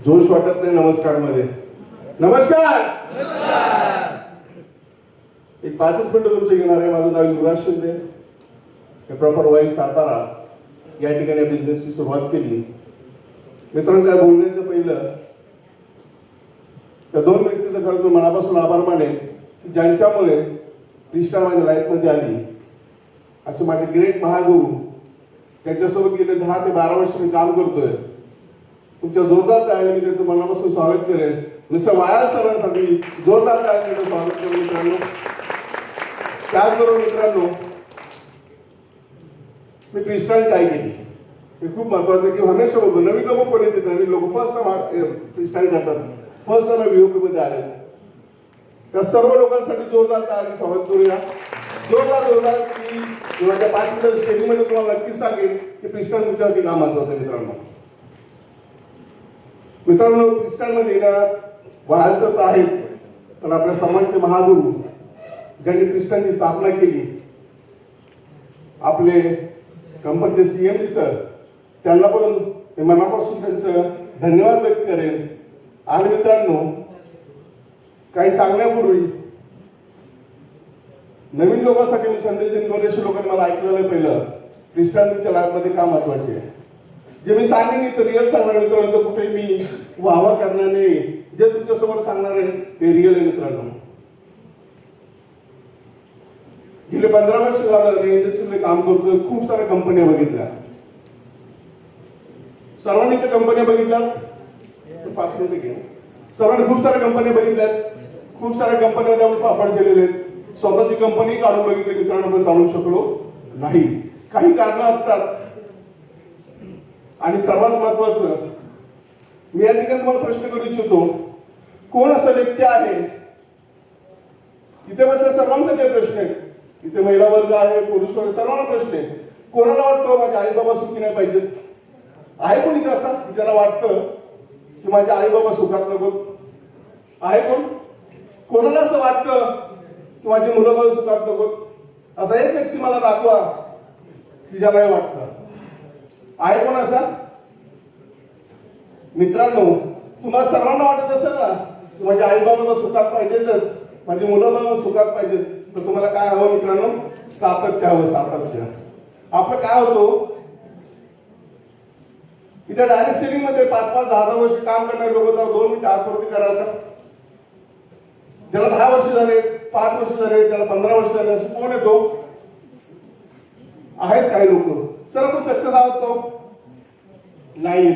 जोश वाटत नाही नमस्कार मध्ये. नमस्कार. एक 5 मिनिटं तुमचे घेणार आहे. माझं नाव युवराज शिंदे, प्रॉपर वाईफ सातारा या ठिकाणी बिझनेसची सुरुवात केली. मित्रांनो, काय बोलण्याचं पहिलं त्या 2 व्यक्तीचं खरं मी मनापासून आभार मानेन की ज्यांच्यामुळे क्रिस्टा माझ्या लाईफमध्ये आली. असे माझे ग्रेट महागुरु, त्यांच्यासोबत गेले 10 ते 12 वर्ष मी काम करतोय. तुमच्या जोरदार टाळ्याने मी त्यांचं मनापासून स्वागत करेन. मिस्टर वाया सरांसाठी जोरदार टाळ्याने स्वागत करेन मित्रांनो. त्याचबरोबर मित्रांनो, मी क्रिस्टाने काय केली हे खूप महत्वाचं की हमेशा बघू नवीन लोक कोण येतात. नवीन लोक फर्स्ट टाइम क्रिस्टाने करतात, फर्स्ट टाइम व्हीओपी मध्ये आले. त्या सर्व लोकांसाठी जोरदार टाळ्याने स्वागत करूया. जोरदार की 5 मिनिटं शेअरिंगमध्ये तुम्हाला नक्कीच सांगेन की क्रिस्टान तुमच्यासाठी का महत्वाचं आहे. मित्रांनो, क्रिस्टानमध्ये येणार वारसदार आहेत, पण आपल्या समाजचे महागुरु ज्यांनी क्रिस्टानची स्थापना केली, आपले कंपनीचे CMD सर, त्यांना पण मी मनापासून त्यांचं धन्यवाद व्यक्त करेन. आणि मित्रांनो, काही सांगण्यापूर्वी नवीन लोकांसाठी मी संदेश देईन. बरेचशे लोकांनी मला ऐकलेलं पहिलं क्रिस्टान तुमच्या लाईफमध्ये का महत्वाचे आहे. जे मी सांगेन ते रिअल सांगणार मित्रांनो, कुठेही मी वावा करणार नाही. जे तुमच्यासमोर सांगणार आहे ते रिअल आहे मित्रांनो. गेले 15 वर्ष झालं मी इंडस्ट्रीमध्ये काम करतोय. खूप साऱ्या कंपन्या बघितल्या. सर्वांनी त्या कंपन्या बघितल्या. 5 मिनिटं घे. सर्वांनी खूप साऱ्या कंपन्या बघितल्यात. खूप साऱ्या कंपन्यांमध्ये आपण पापड केलेले आहेत. स्वतःची कंपनी काढून बघितली मित्रांनो, पण चालू शकलो नाही. काही कारणं असतात. आणि सर्वात महत्वाचं, मी या ठिकाणी तुम्हाला प्रश्न करू इच्छितो, कोण असा व्यक्ती आहे, इथे बसल्या सर्वांसाठी प्रश्न आहे. इथे महिला वर्ग आहे, पुरुष वर्ग, सर्वांना प्रश्न आहे. कोणाला वाटतं माझे आई बाबा सुखी नाही पाहिजेत? आहे कोण इथे असा ज्याला वाटतं की माझे आई बाबा सुखात नको? आहे कोण? कोणाला असं वाटतं की माझी मुलं बाळ सुखात नको? असा एक व्यक्ती मला दाखवा की ज्याला हे वाटतं. आहे कोण असा? मित्रांनो, तुम्हाला सर्वांना वाटत असेल ना की माझ्या आई बाबांना सुखात पाहिजेतच, माझी मुलं बाळ सुखात पाहिजेत, तर तुम्हाला काय हवं मित्रांनो? सातत्य हवं. सातत्य. आपलं काय होतं, इथे डायरेक्ट सेलिंग मध्ये 5-5, 10-10 वर्ष काम करणारे लोक तर 2 मिनिटं आत्महत्या करायला, ज्याला 10 वर्ष झाले, 5 वर्ष झाले, त्याला 15 वर्ष झाले, असे कोण येतो? आहेत काही लोक. सर आपण सक्सेस आहोत तो नाही.